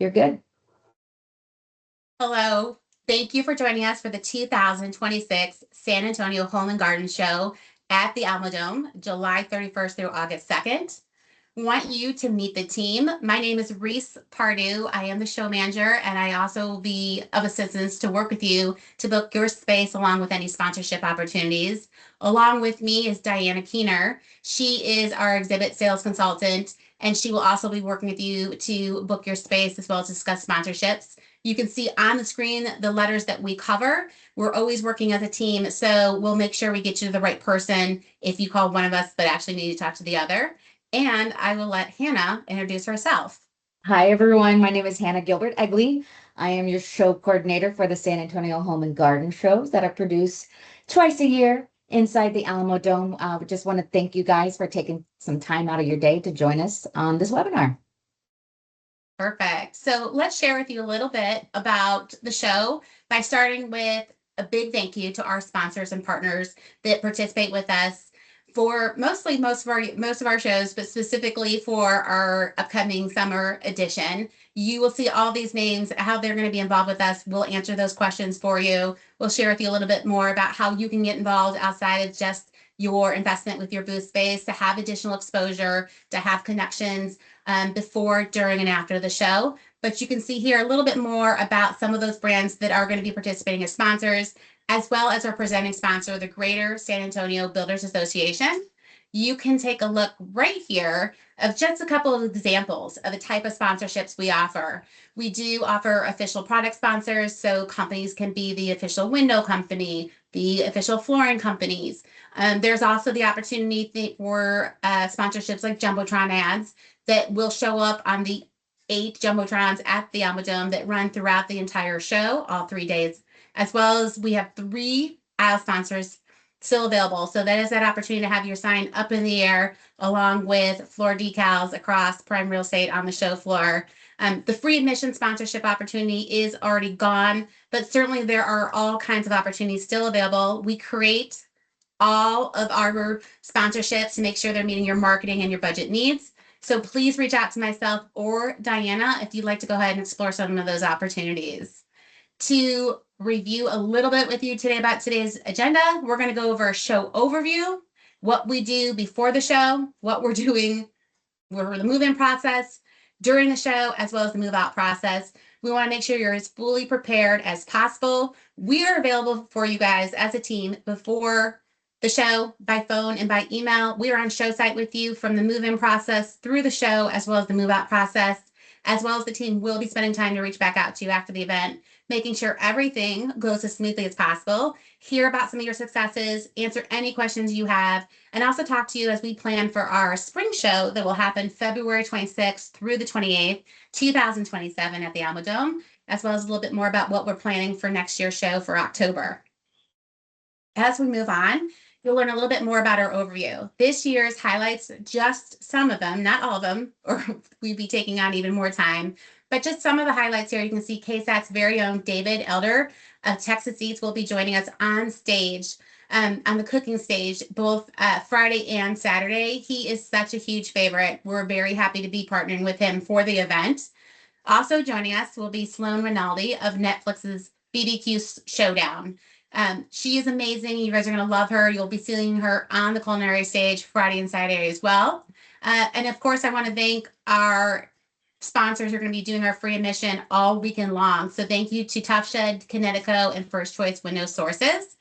you're good. Hello. Thank you for joining us for the 2026 San Antonio Home and Garden Show at the Alamodome, July 31st through August 2nd. Want you to meet the team. My name is Reese Pardue. I am the show manager, and I also will be of assistance to work with you to book your space along with any sponsorship opportunities. Along with me is Diana Keener. She is our exhibit sales consultant, and she will also be working with you to book your space as well as discuss sponsorships. You can see on the screen the letters that we cover. We're always working as a team, so we'll make sure we get you to the right person if you call one of us but actually need to talk to the other. And I will let Hannah introduce herself. Hi, everyone. My name is Hannah Gilbert Egley. I am your show coordinator for the San Antonio Home and Garden shows that are produced twice a year inside the Alamo Dome. We just want to thank you guys for taking some time out of your day to join us on this webinar. Perfect. So let's share with you a little bit about the show by starting with a big thank you to our sponsors and partners that participate with us for mostly most of our shows, but specifically for our upcoming summer edition. You will see all these names, how they're going to be involved with us. We'll answer those questions for you. We'll share with you a little bit more about how you can get involved outside of just your investment with your booth space, to have additional exposure, to have connections before, during, and after the show. But you can see here a little bit more about some of those brands that are going to be participating as sponsors, as well as our presenting sponsor, the Greater San Antonio Builders Association. You can take a look right here of just a couple of examples of the type of sponsorships we offer. We do offer official product sponsors, so companies can be the official window company, the official flooring companies. There's also the opportunity for sponsorships like Jumbotron ads that will show up on the 8 Jumbotrons at the Alamodome that run throughout the entire show, all 3 days, as well as we have 3 aisle sponsors still available. So that is that opportunity to have your sign up in the air along with floor decals across prime real estate on the show floor. The free admission sponsorship opportunity is already gone, but certainly there are all kinds of opportunities still available. We create all of our sponsorships to make sure they're meeting your marketing and your budget needs. So please reach out to myself or Diana if you'd like to go ahead and explore some of those opportunities. To review a little bit with you today about today's agenda, we're going to go over a show overview, what we do before the show, what we're doing for the move-in process, during the show, as well as the move-out process. We want to make sure you're as fully prepared as possible. We are available for you guys as a team before the show, by phone and by email. We are on show site with you from the move-in process through the show, as well as the move-out process, as well as the team will be spending time to reach back out to you after the event, making sure everything goes as smoothly as possible, hear about some of your successes, answer any questions you have, and also talk to you as we plan for our spring show that will happen February 26th through the 28th, 2027 at the Alamodome, as well as a little bit more about what we're planning for next year's show for October. As we move on, you'll learn a little bit more about our overview. This year's highlights, just some of them, not all of them, or we'd be taking on even more time, but just some of the highlights here. You can see KSAT's very own David Elder of Texas Eats will be joining us on stage, on the cooking stage, both Friday and Saturday. He is such a huge favorite. We're very happy to be partnering with him for the event. Also joining us will be Sloan Rinaldi of Netflix's BBQ Showdown. She is amazing. You guys are going to love her. You'll be seeing her on the culinary stage Friday and Saturday as well. And of course, I want to thank our sponsors who are going to be doing our free admission all weekend long. So thank you to Top Shed, Kinetico, and First Choice Window Sources.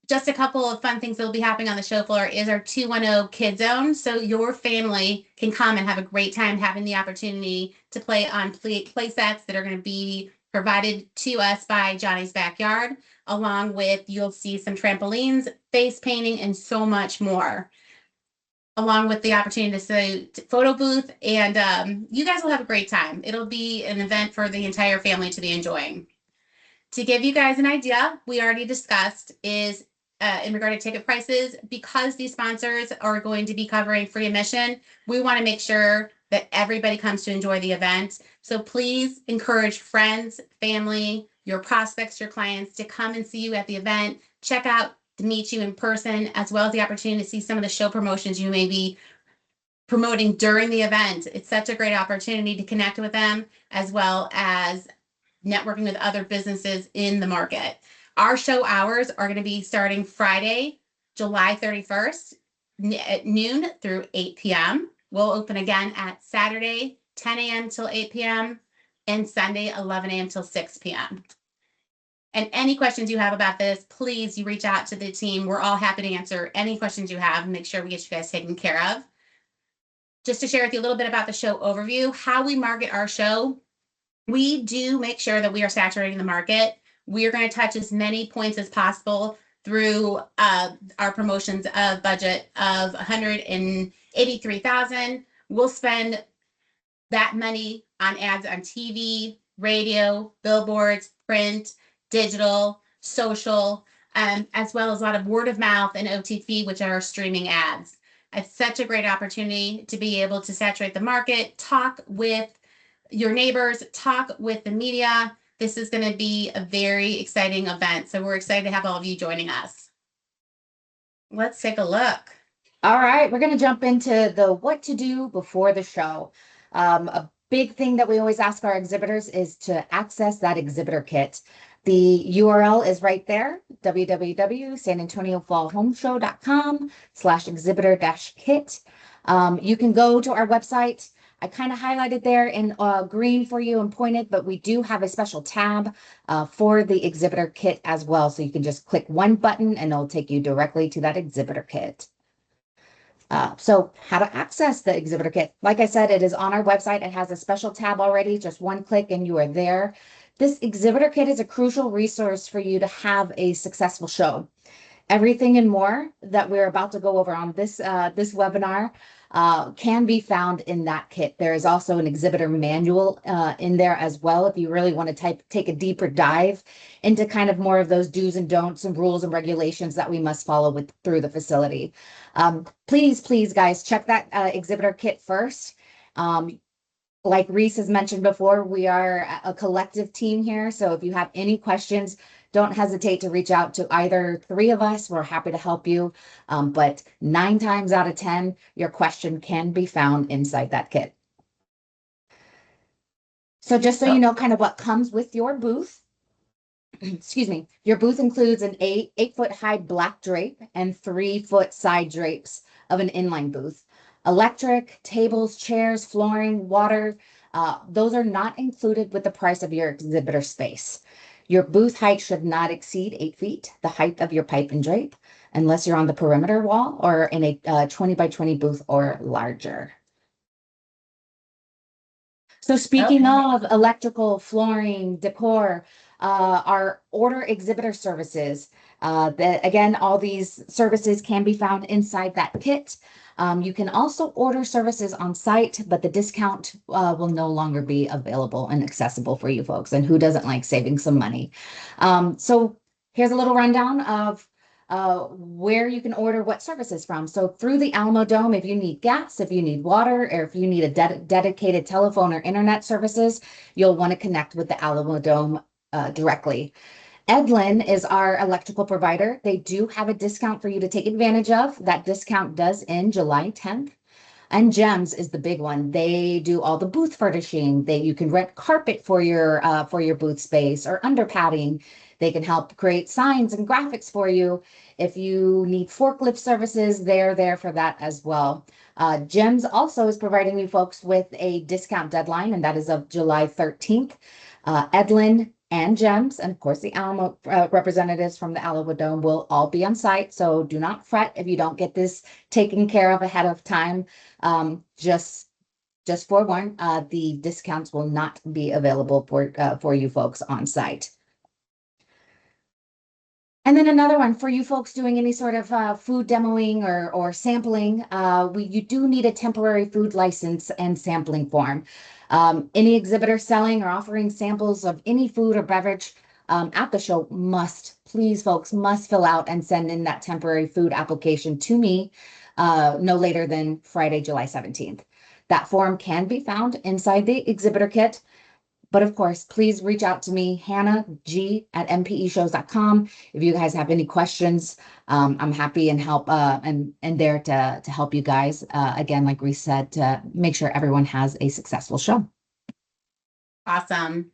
Just a couple of fun things that will be happening on the show floor is our 210 Kid Zone. So your family can come and have a great time having the opportunity to play on play sets that are going to be provided to us by Johnny's Backyard, along with you'll see some trampolines, face painting, and so much more, along with the opportunity to see photo booth, and you guys will have a great time. It'll be an event for the entire family to be enjoying. To give you guys an idea, we already discussed is in regard to ticket prices, because these sponsors are going to be covering free admission, we want to make sure that everybody comes to enjoy the event. So please encourage friends, family, your prospects, your clients to come and see you at the event, check out to meet you in person, as well as the opportunity to see some of the show promotions you may be promoting during the event. It's such a great opportunity to connect with them as well as networking with other businesses in the market. Our show hours are going to be starting Friday, July 31st at noon through 8 p.m. We'll open again at Saturday, 10 a.m. till 8 p.m. and Sunday, 11 a.m. till 6 p.m. And any questions you have about this, please you reach out to the team. We're all happy to answer any questions you have and make sure we get you guys taken care of. Just to share with you a little bit about the show overview, how we market our show. We do make sure that we are saturating the market. We are going to touch as many points as possible through our promotions of budget of 183,000. We'll spend that money on ads on TV, radio, billboards, print, digital, social, as well as a lot of word of mouth and OTT, which are streaming ads. It's such a great opportunity to be able to saturate the market, talk with your neighbors, talk with the media. This is going to be a very exciting event. So we're excited to have all of you joining us. Let's take a look. All right, we're going to jump into the what to do before the show. A big thing that we always ask our exhibitors is to access that exhibitor kit. The URL is right there, www.sanantoniofallhomeshow.com/exhibitor-kit. You can go to our website. I kind of highlighted there in green for you and pointed, but we do have a special tab for the exhibitor kit as well. So you can just click one button and it'll take you directly to that exhibitor kit. So how to access the exhibitor kit. Like I said, it is on our website. It has a special tab already, just one click and you are there. This exhibitor kit is a crucial resource for you to have a successful show. Everything and more that we're about to go over on this webinar can be found in that kit. There is also an exhibitor manual in there as well if you really want to take a deeper dive into kind of more of those do's and don'ts and rules and regulations that we must follow through the facility. Please, guys, check that exhibitor kit first. Like Reese has mentioned before, we are a collective team here. So if you have any questions, don't hesitate to reach out to either three of us. We're happy to help you. But 9 times out of 10, your question can be found inside that kit. So just so you know kind of what comes with your booth, excuse me, your booth includes an 8-foot high black drape and 3-foot side drapes of an inline booth. Electric, tables, chairs, flooring, water, those are not included with the price of your exhibitor space. Your booth height should not exceed 8 feet, the height of your pipe and drape, unless you're on the perimeter wall or in a 20 by 20 booth or larger. So speaking of electrical, flooring, decor, our order exhibitor services, again, all these services can be found inside that kit. You can also order services on site, but the discount will no longer be available and accessible for you folks. And who doesn't like saving some money? So here's a little rundown of where you can order what services from. So through the Alamodome, if you need gas, if you need water, or if you need a dedicated telephone or internet services, you'll want to connect with the Alamodome directly. Edlin is our electrical provider. They do have a discount for you to take advantage of. That discount does end July 10th. And Gems is the big one. They do all the booth furnishing. You can rent carpet for your booth space or under padding. They can help create signs and graphics for you. If you need forklift services, they're there for that as well. Gems also is providing you folks with a discount deadline, and that is of July 13th. Edlin and Gems, and of course the Alamo representatives from the Alamodome will all be on site. So do not fret if you don't get this taken care of ahead of time. Just forewarn, the discounts will not be available for you folks on site. And then another one for you folks doing any sort of food demoing or sampling, you do need a temporary food license and sampling form. Any exhibitor selling or offering samples of any food or beverage at the show please folks, must fill out and send in that temporary food application to me no later than Friday, July 17th. That form can be found inside the exhibitor kit. But of course, please reach out to me, Hannah G at mpeshows.com. If you guys have any questions, I'm happy and help and there to help you guys. Again, like we said, to make sure everyone has a successful show. Awesome.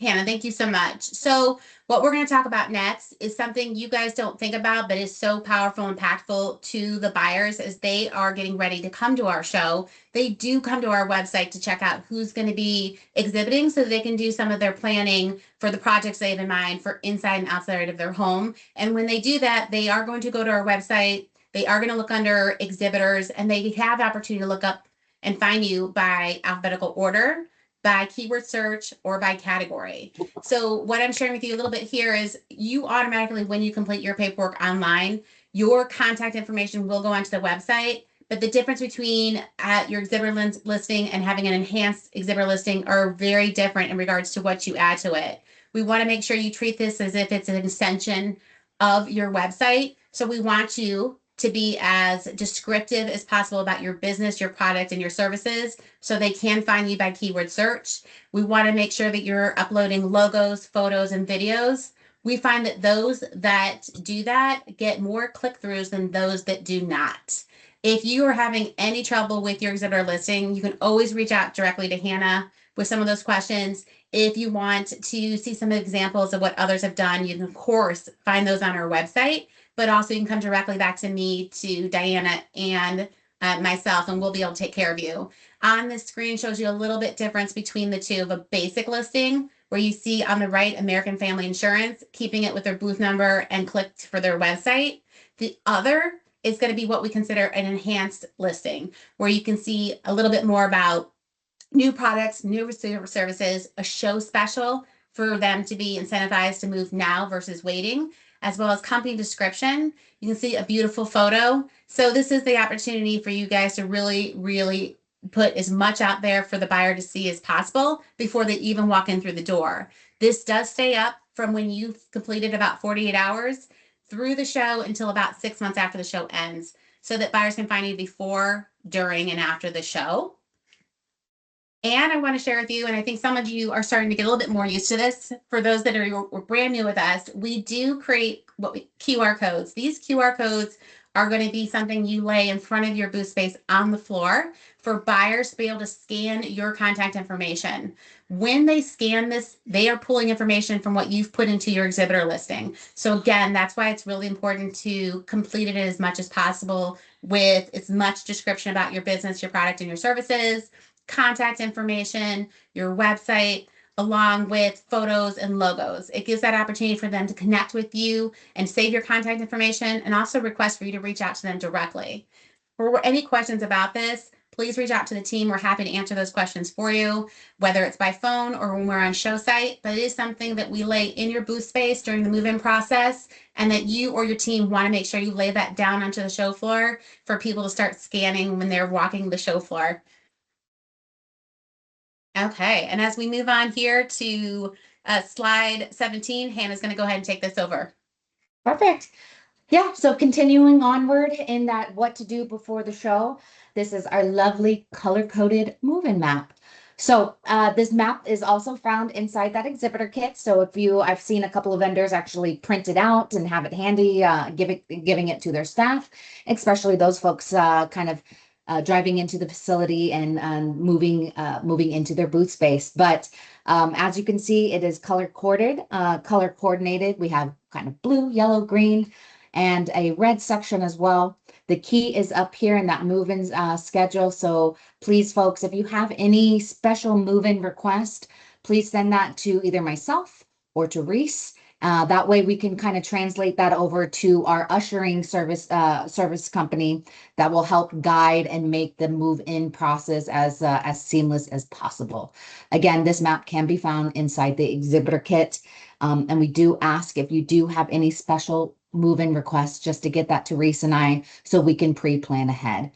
Hannah, thank you so much. So, what we're going to talk about next is something you guys don't think about, but is so powerful and impactful to the buyers as they are getting ready to come to our show. They do come to our website to check out who's going to be exhibiting so they can do some of their planning for the projects they have in mind for inside and outside of their home. And when they do that, they are going to go to our website. They are going to look under exhibitors and they have the opportunity to look up and find you by alphabetical order, by keyword search, or by category. So what I'm sharing with you a little bit here is you automatically, when you complete your paperwork online, your contact information will go onto the website. But the difference between your exhibitor listing and having an enhanced exhibitor listing are very different in regards to what you add to it. We want to make sure you treat this as if it's an extension of your website. So we want you to be as descriptive as possible about your business, your product, and your services so they can find you by keyword search. We want to make sure that you're uploading logos, photos, and videos. We find that those that do that get more click-throughs than those that do not. If you are having any trouble with your exhibitor listing, you can always reach out directly to Hannah with some of those questions. If you want to see some examples of what others have done, you can, of course, find those on our website, but also you can come directly back to me, to Diana, and myself, and we'll be able to take care of you. On this screen shows you a little bit difference between the two of a basic listing, where you see on the right American Family Insurance, keeping it with their booth number and clicked for their website. The other is going to be what we consider an enhanced listing, where you can see a little bit more about new products, new services, a show special for them to be incentivized to move now versus waiting, as well as company description. You can see a beautiful photo. So this is the opportunity for you guys to really, really put as much out there for the buyer to see as possible before they even walk in through the door. This does stay up from when you've completed about 48 hours through the show until about 6 months after the show ends, so that buyers can find you before, during, and after the show. And I want to share with you, and I think some of you are starting to get a little bit more used to this. For those that are brand new with us, we do create QR codes. These QR codes are going to be something you lay in front of your booth space on the floor for buyers to be able to scan your contact information. When they scan this, they are pulling information from what you've put into your exhibitor listing. So again, that's why it's really important to complete it as much as possible with as much description about your business, your product, and your services, contact information, your website, along with photos and logos. It gives that opportunity for them to connect with you and save your contact information, and also request for you to reach out to them directly. For any questions about this, please reach out to the team. We're happy to answer those questions for you, whether it's by phone or when we're on show site. But it is something that we lay in your booth space during the move-in process, and that you or your team want to make sure you lay that down onto the show floor for people to start scanning when they're walking the show floor. Okay, and as we move on here to slide 17, Hannah's going to go ahead and take this over. Perfect. Yeah, so continuing onward in that what to do before the show, this is our lovely color-coded move-in map. So this map is also found inside that exhibitor kit. So I've seen a couple of vendors actually print it out and have it handy, giving it to their staff, especially those folks kind of driving into the facility and moving into their booth space. But as you can see, it is color coordinated. We have kind of blue, yellow, green, and a red section as well. The key is up here in that move-in schedule. So please, folks, if you have any special move-in request, please send that to either myself or to Reese. That way we can kind of translate that over to our ushering service company that will help guide and make the move-in process as seamless as possible. Again, this map can be found inside the exhibitor kit. And we do ask if you do have any special move-in requests, just to get that to Reese and I so we can pre-plan ahead.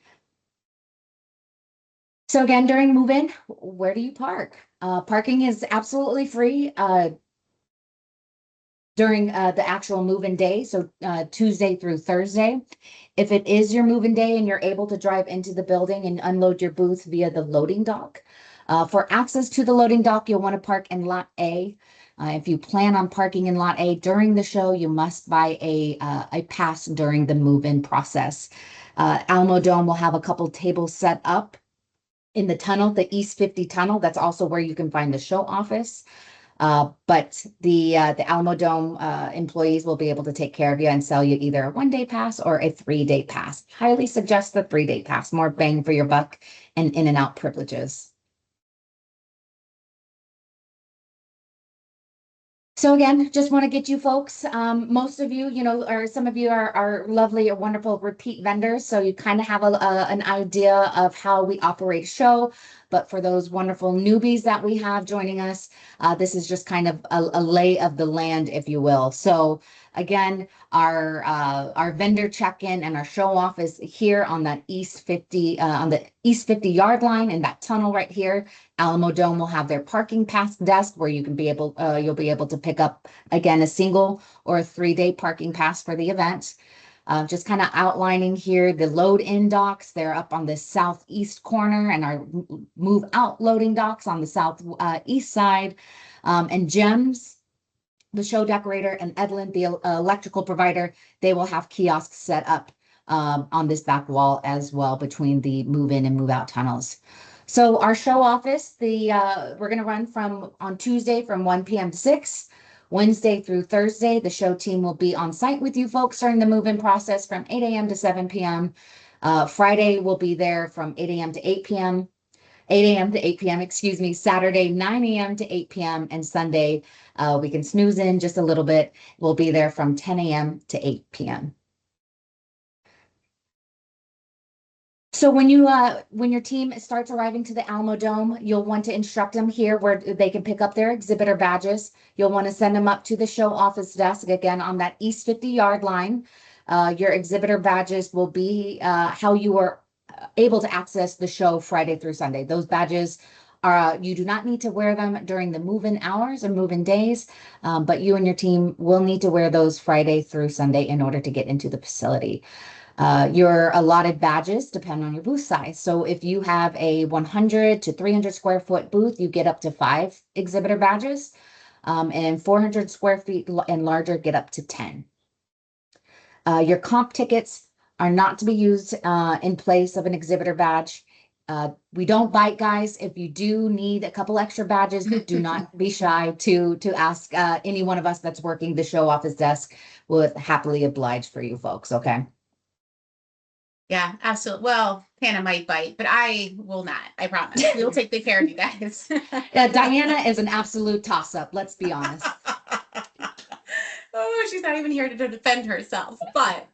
So again, during move-in, where do you park? Parking is absolutely free during the actual move-in day, so Tuesday through Thursday. If it is your move-in day and you're able to drive into the building and unload your booth via the loading dock, For access to the loading dock, you'll want to park in Lot A. If you plan on parking in Lot A during the show, you must buy a pass during the move-in process. Alamodome will have a couple tables set up in the tunnel, the East 50 tunnel. That's also where you can find the show office. But the Alamodome employees will be able to take care of you and sell you either a 1-day pass or a 3-day pass. Highly suggest the 3-day pass, more bang for your buck and in and out privileges. So again, just want to get you folks, most of you, or some of you are lovely or wonderful repeat vendors. So you kind of have an idea of how we operate a show. But for those wonderful newbies that we have joining us, this is just kind of a lay of the land, if you will. So again, our vendor check-in and our show off is here on that East 50, on the East 50 yard line in that tunnel right here. Alamodome will have their parking pass desk where you'll be able to pick up again a single or a 3-day parking pass for the event. Just kind of outlining here the load in docks. They're up on the southeast corner, and our move out loading docks on the south east side. And Gems, the show decorator, and Edlin, the electrical provider, they will have kiosks set up on this back wall as well between the move in and move out tunnels. So our show office, we're going to run on Tuesday from 1 p.m. to 6. Wednesday through Thursday, the show team will be on site with you folks during the move-in process from 8 a.m. to 7 p.m. Friday, we'll be there from 8 a.m. to 8 p.m. 8 a.m. to 8 p.m., excuse me. Saturday, 9 a.m. to 8 p.m. And Sunday, we can snooze in just a little bit. We'll be there from 10 a.m. to 8 p.m. So when your team starts arriving to the Alamodome, you'll want to instruct them here where they can pick up their exhibitor badges. You'll want to send them up to the show office desk again on that East 50 yard line. Your exhibitor badges will be how you are able to access the show Friday through Sunday. Those badges you do not need to wear them during the move-in hours or move-in days, but you and your team will need to wear those Friday through Sunday in order to get into the facility. Your allotted badges depend on your booth size. So if you have a 100 to 300 square foot booth, you get up to 5 exhibitor badges, and 400 square feet and larger get up to 10. Your comp tickets are not to be used in place of an exhibitor badge. We don't bite, guys. If you do need a couple extra badges, do not be shy to ask any one of us that's working the show office desk. We'll happily oblige for you folks, okay? Yeah, absolutely. Well, Hannah might bite, but I will not. I promise. We'll take good care of you guys. Yeah, Diana is an absolute toss-up, let's be honest. Oh, she's not even here to defend herself. But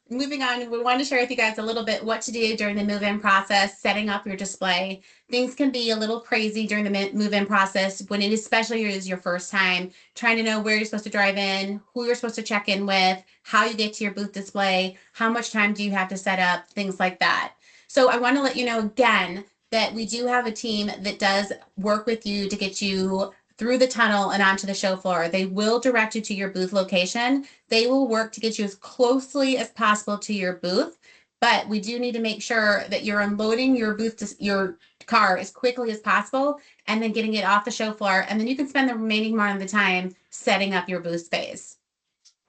moving on, we wanted to share with you guys a little bit what to do during the move-in process, setting up your display. Things can be a little crazy during the move-in process when it especially is your first time, trying to know where you're supposed to drive in, who you're supposed to check in with, how you get to your booth display, how much time do you have to set up, things like that. So I want to let you know again that we do have a team that does work with you to get you through the tunnel and onto the show floor. They will direct you to your booth location. They will work to get you as closely as possible to your booth, but we do need to make sure that you're unloading your your car as quickly as possible and then getting it off the show floor. And then you can spend the remaining amount of the time setting up your booth space.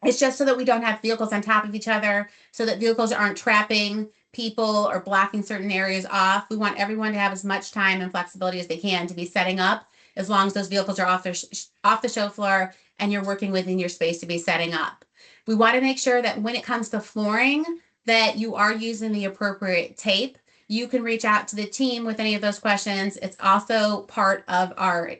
It's just so that we don't have vehicles on top of each other, so that vehicles aren't trapping people or blocking certain areas off. We want everyone to have as much time and flexibility as they can to be setting up, as long as those vehicles are off the show floor and you're working within your space to be setting up. We want to make sure that when it comes to flooring, that you are using the appropriate tape. You can reach out to the team with any of those questions. It's also part of our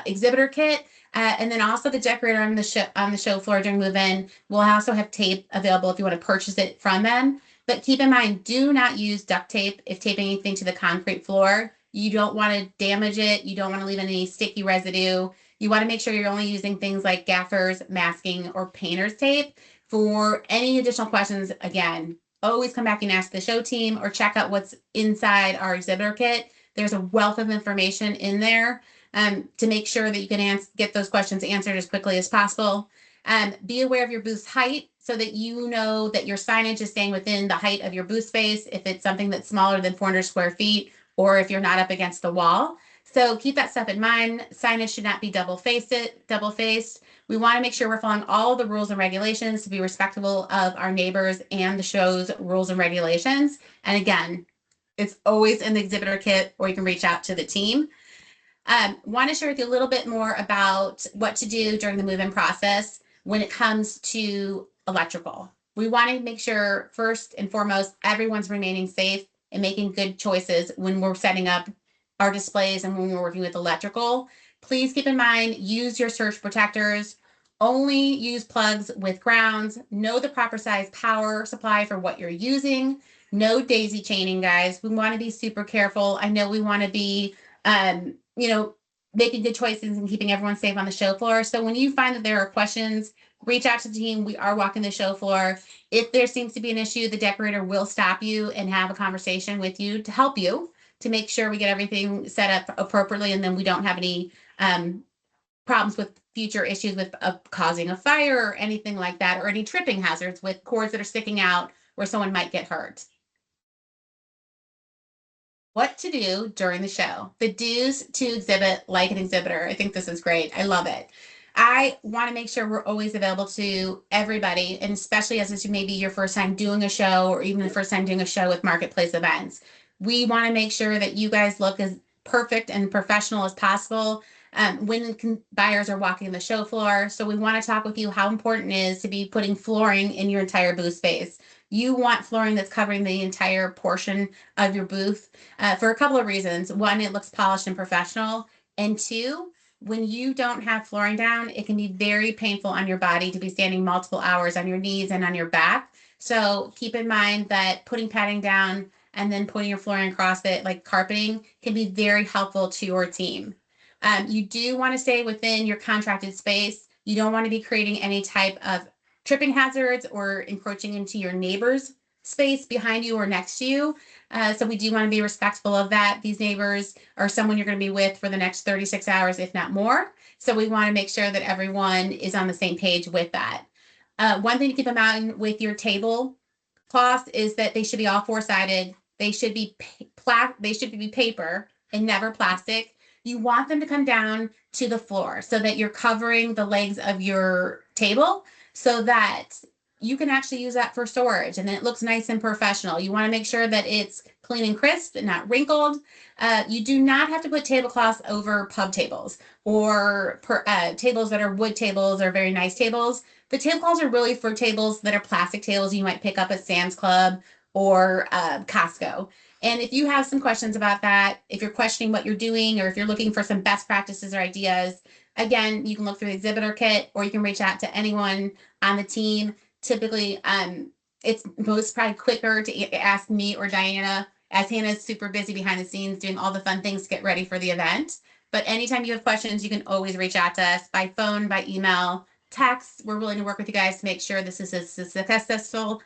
exhibitor kit. And then also the decorator on the show floor during move-in will also have tape available if you want to purchase it from them. But keep in mind, do not use duct tape if taping anything to the concrete floor. You don't want to damage it. You don't want to leave any sticky residue. You want to make sure you're only using things like gaffers, masking, or painter's tape. For any additional questions, again, always come back and ask the show team or check out what's inside our exhibitor kit. There's a wealth of information in there to make sure that you can get those questions answered as quickly as possible. Be aware of your booth's height so that you know that your signage is staying within the height of your booth space. If it's something that's smaller than 400 square feet, or if you're not up against the wall. So keep that stuff in mind. Signage should not be double-faced. We want to make sure we're following all the rules and regulations to be respectful of our neighbors and the show's rules and regulations. And again, it's always in the exhibitor kit, or you can reach out to the team. Want to share with you a little bit more about what to do during the move-in process when it comes to electrical. We want to make sure, first and foremost, everyone's remaining safe and making good choices when we're setting up our displays and when we're working with electrical. Please keep in mind, use your surge protectors. Only use plugs with grounds. Know the proper size power supply for what you're using. No daisy chaining, guys. We want to be super careful. I know we want to be making good choices and keeping everyone safe on the show floor. So when you find that there are questions, reach out to the team. We are walking the show floor. If there seems to be an issue, the decorator will stop you and have a conversation with you to help you to make sure we get everything set up appropriately, and then we don't have any problems with future issues with causing a fire or anything like that, or any tripping hazards with cords that are sticking out where someone might get hurt. What to do during the show. The do's to exhibit like an exhibitor. I think this is great. I love it. I want to make sure we're always available to everybody, and especially as this may be your first time doing a show, or even the first time doing a show with marketplace events. We want to make sure that you guys look as perfect and professional as possible when buyers are walking the show floor. So we want to talk with you how important it is to be putting flooring in your entire booth space. You want flooring that's covering the entire portion of your booth for a couple of reasons. One, it looks polished and professional. And two, when you don't have flooring down, it can be very painful on your body to be standing multiple hours on your knees and on your back. So keep in mind that putting padding down and then putting your flooring across it, like carpeting, can be very helpful to your team. You do want to stay within your contracted space. You don't want to be creating any type of tripping hazards or encroaching into your neighbor's space behind you or next to you. So we do want to be respectful of that. These neighbors are someone you're going to be with for the next 36 hours, if not more. So we want to make sure that everyone is on the same page with that. One thing to keep in mind with your table cloths is that they should be all four-sided. They should be paper and never plastic. You want them to come down to the floor so that you're covering the legs of your table, so that you can actually use that for storage and then it looks nice and professional. You want to make sure that it's clean and crisp and not wrinkled. You do not have to put tablecloths over pub tables or tables that are wood tables or very nice tables. The tablecloths are really for tables that are plastic tables you might pick up at Sam's Club or Costco. And if you have some questions about that, if you're questioning what you're doing, or if you're looking for some best practices or ideas, again, you can look through the exhibitor kit, or you can reach out to anyone on the team. Typically, it's most probably quicker to ask me or Diana, as Hannah's super busy behind the scenes doing all the fun things to get ready for the event. But anytime you have questions, you can always reach out to us by phone, by email, text. We're willing to work with you guys to make sure this is a successful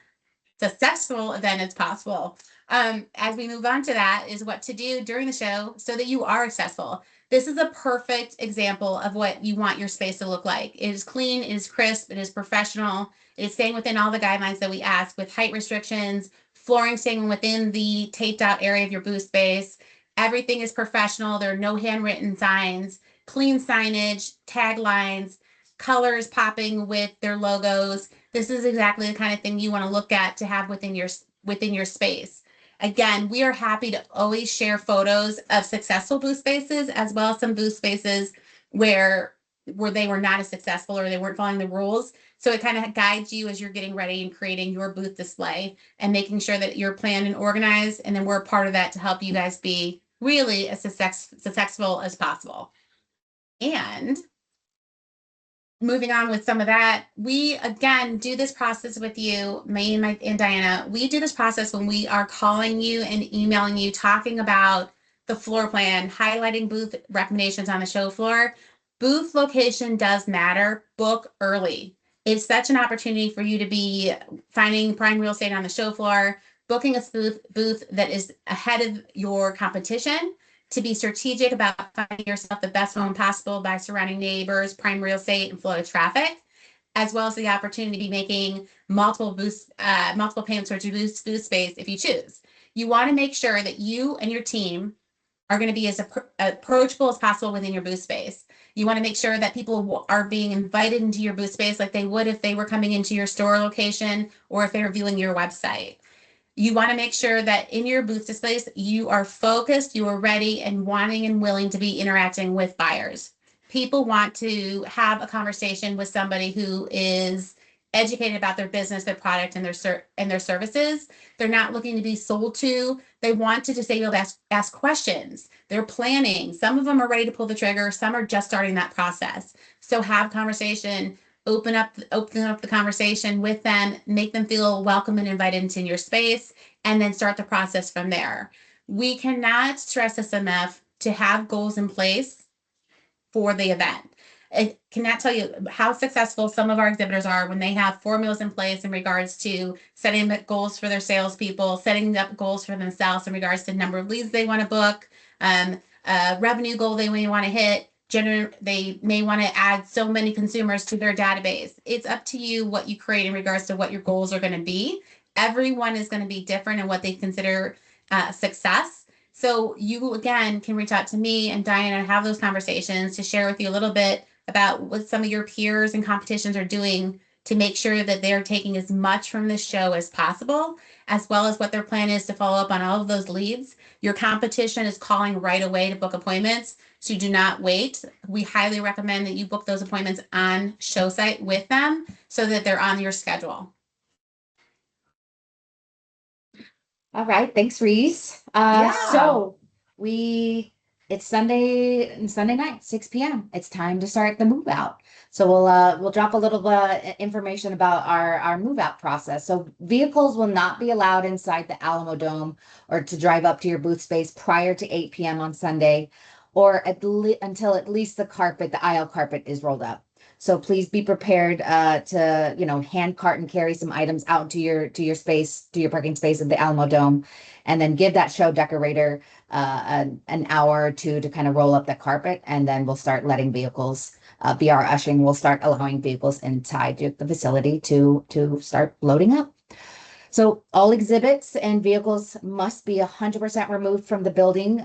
event as possible. As we move on to that is what to do during the show so that you are accessible. This is a perfect example of what you want your space to look like. It is clean, it is crisp, it is professional, it is staying within all the guidelines that we ask, with height restrictions, flooring staying within the taped out area of your booth space. Everything is professional. There are no handwritten signs, clean signage, taglines, colors popping with their logos. This is exactly the kind of thing you want to look at to have within your space. Again, we are happy to always share photos of successful booth spaces, as well as some booth spaces where they were not as successful or they weren't following the rules. So it kind of guides you as you're getting ready and creating your booth display and making sure that you're planned and organized. And then we're a part of that to help you guys be really as successful as possible. And moving on with some of that, we again do this process with you, me and and Diana. We do this process when we are calling you and emailing you, talking about the floor plan, highlighting booth recommendations on the show floor. Booth location does matter. Book early. It's such an opportunity for you to be finding prime real estate on the show floor, booking a booth that is ahead of your competition, to be strategic about finding yourself the best home possible by surrounding neighbors, prime real estate, and flow of traffic, as well as the opportunity to be making multiple payments towards your booth space if you choose. You want to make sure that you and your team are going to be as approachable as possible within your booth space. You want to make sure that people are being invited into your booth space like they would if they were coming into your store location or if they were viewing your website. You want to make sure that in your booth displays, you are focused, you are ready, and wanting and willing to be interacting with buyers. People want to have a conversation with somebody who is educated about their business, their product, and their services. They're not looking to be sold to. They want to just be able to ask questions. They're planning. Some of them are ready to pull the trigger. Some are just starting that process. So have conversation, open up the conversation with them, make them feel welcome and invited into your space, and then start the process from there. We cannot stress this enough to have goals in place for the event. I cannot tell you how successful some of our exhibitors are when they have formulas in place in regards to setting up goals for their salespeople, setting up goals for themselves in regards to number of leads they want to book, revenue goal they may want to hit. They may want to add so many consumers to their database. It's up to you what you create in regards to what your goals are going to be. Everyone is going to be different in what they consider success. So you, again, can reach out to me and Diana and have those conversations to share with you a little bit about what some of your peers and competitions are doing to make sure that they're taking as much from this show as possible, as well as what their plan is to follow up on all of those leads. Your competition is calling right away to book appointments, so do not wait. We highly recommend that you book those appointments on show site with them so that they're on your schedule. All right, thanks, Reese. So it's Sunday night, 6 p.m. It's time to start the move out. So we'll drop a little information about our move out process. So vehicles will not be allowed inside the Alamodome or to drive up to your booth space prior to 8 p.m. on Sunday, or until at least the aisle carpet is rolled up. So please be prepared to hand cart and carry some items out to your parking space at the Alamodome, and then give that show decorator an hour or two to kind of roll up the carpet, and then we'll start letting vehicles be our ushering. We'll start allowing vehicles inside the facility to start loading up. So all exhibits and vehicles must be 100% removed from the building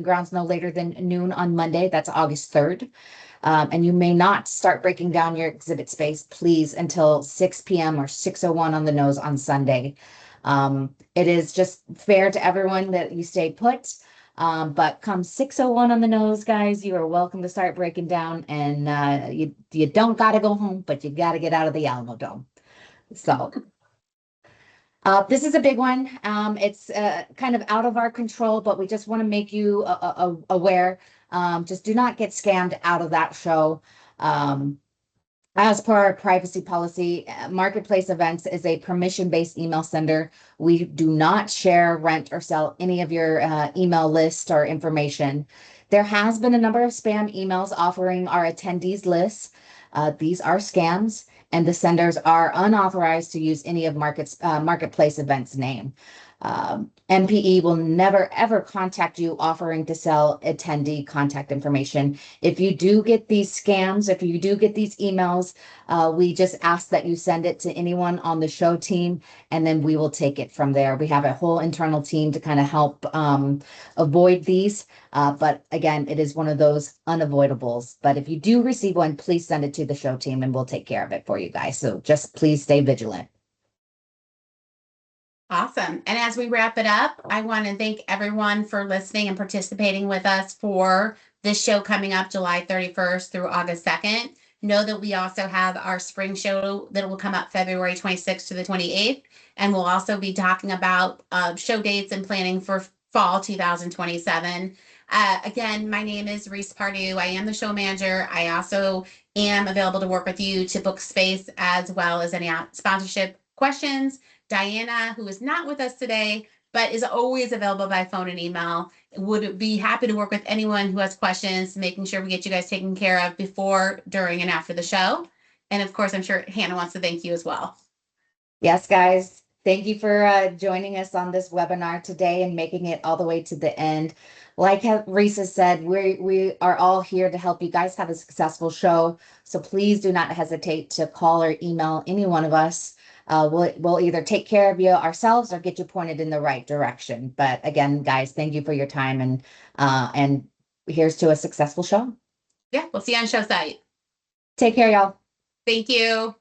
grounds no later than noon on Monday. That's August 3rd. And you may not start breaking down your exhibit space, please, until 6 p.m. or 6:01 on the nose on Sunday. It is just fair to everyone that you stay put. But come 6:01 on the nose, guys, you are welcome to start breaking down. And you don't got to go home, but you got to get out of the Alamodome. So this is a big one. It's kind of out of our control, but we just want to make you aware. Just do not get scammed out of that show. As per our privacy policy, Marketplace Events is a permission-based email sender. We do not share, rent, or sell any of your email list or information. There has been a number of spam emails offering our attendees lists. These are scams, and the senders are unauthorized to use any of Marketplace Events' name. MPE will never ever contact you offering to sell attendee contact information. If you do get these scams, if you do get these emails, we just ask that you send it to anyone on the show team, and then we will take it from there. We have a whole internal team to kind of help avoid these. But again, it is one of those unavoidables. But if you do receive one, please send it to the show team and we'll take care of it for you guys. So just please stay vigilant. Awesome. And as we wrap it up, I want to thank everyone for listening and participating with us for this show coming up July 31st through August 2nd. Know that we also have our spring show that will come up February 26th to the 28th. And we'll also be talking about show dates and planning for fall 2027. Again, my name is Reese Pardue. I am the show manager. I also am available to work with you to book space as well as any sponsorship questions. Diana, who is not with us today, but is always available by phone and email, would be happy to work with anyone who has questions, making sure we get you guys taken care of before, during, and after the show. And of course, I'm sure Hannah wants to thank you as well. Yes, guys. Thank you for joining us on this webinar today and making it all the way to the end. Like Risa said, we are all here to help you guys have a successful show. So please do not hesitate to call or email any one of us. we'll either take care of you ourselves or get you pointed in the right direction. But again, guys, thank you for your time, and here's to a successful show. Yeah, we'll see you on show site. Take care, y'all. Thank you.